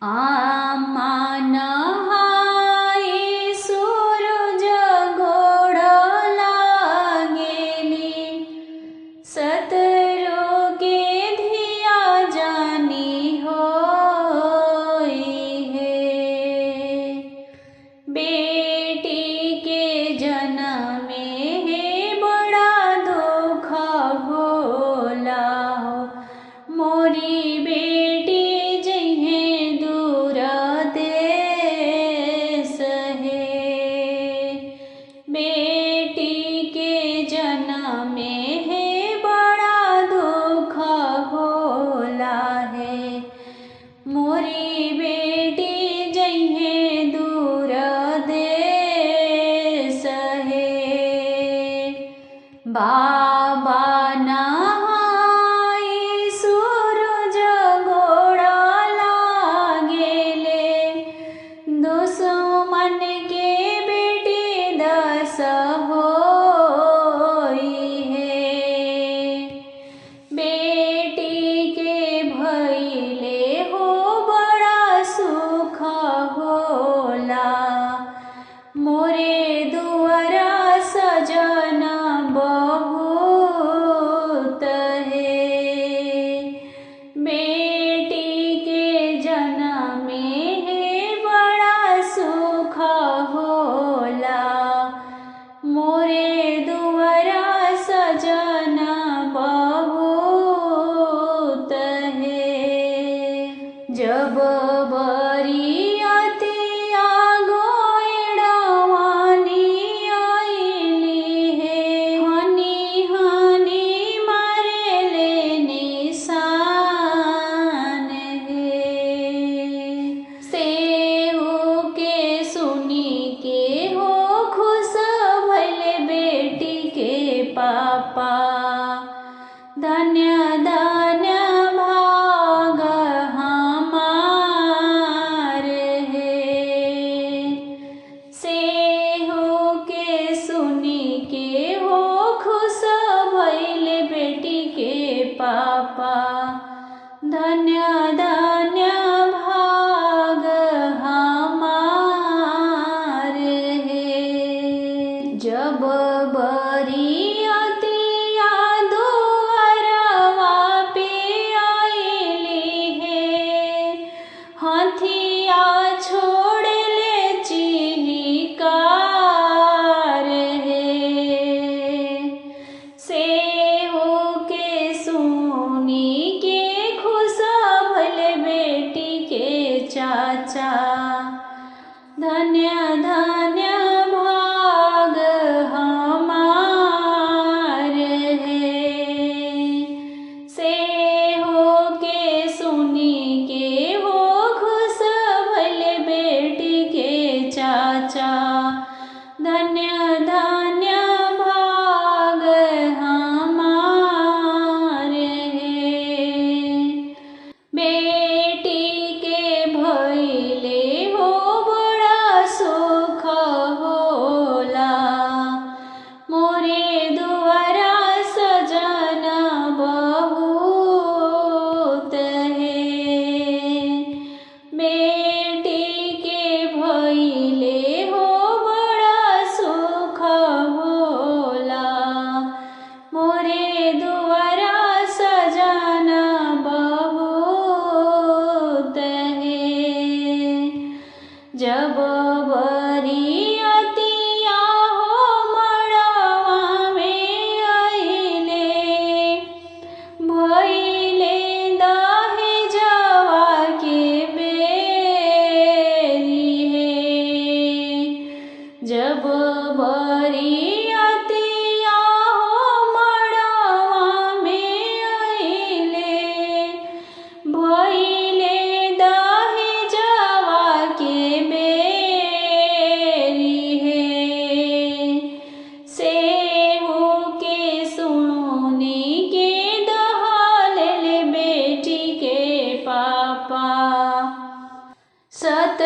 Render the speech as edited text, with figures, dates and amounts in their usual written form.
आमा नहाई सूरज गोड़ लागेली, सतरो के धिया जानी होई है। बेटी के जन्म में बड़ा दुख भोला हो, मोरी बेटी जइहे दूर देश है। बेटी के जन्म में बड़ा दुख भोला है, मोरी बेटी जइहे दूर देश है। बाबा नहाई सूरज गोड़ लागेले, दुश्मन के बेटी दस होई है। बेटी के भइले हो बड़ा सुख होला, मोरे दुआरा सजन बहुत है। बेटी के जन्म में बड़ा सुख होला, मोरे दुआरा सजन बहुत है। जब बरियतिया गोइड़वानी आइली है, हनी हनी मारेले निशान है। सेहू के सुनी के हो खुश भइले बेटी के पापा, धन्य धन्य भाग हमार है। सेहू के सुनी के हो खुश भइले बेटी के पापा, धन्य धन्य भाग हमार है। जब बरियतिया दुआरवा पे आइली है, हथिया छोड़ले चिहिकार है। सेहू के सुनी के खुश भइले बेटी के चाचा, धन्य धन्य भाग हमार है। सेहू के सुनी के हो खुश भइले बेटी के चाचा, धन्य धन्य भाग हमार है। बेटी के भइले हो बड़ा सुख होला, मोरे दुआरा सजन बहुत है। बेटी के भइले हो बड़ा सुख होला, मोरे दुआरा सजन बहुत है। जब बरियतिया हो मड़वा में आइले, भइले दहेजवा के बेरी है। जब बरियतिया हो मड़वा में आइले, भइले दहेजवा के बेरी है। सेहू के सुनी के दहलेले बेटी के पापा, सत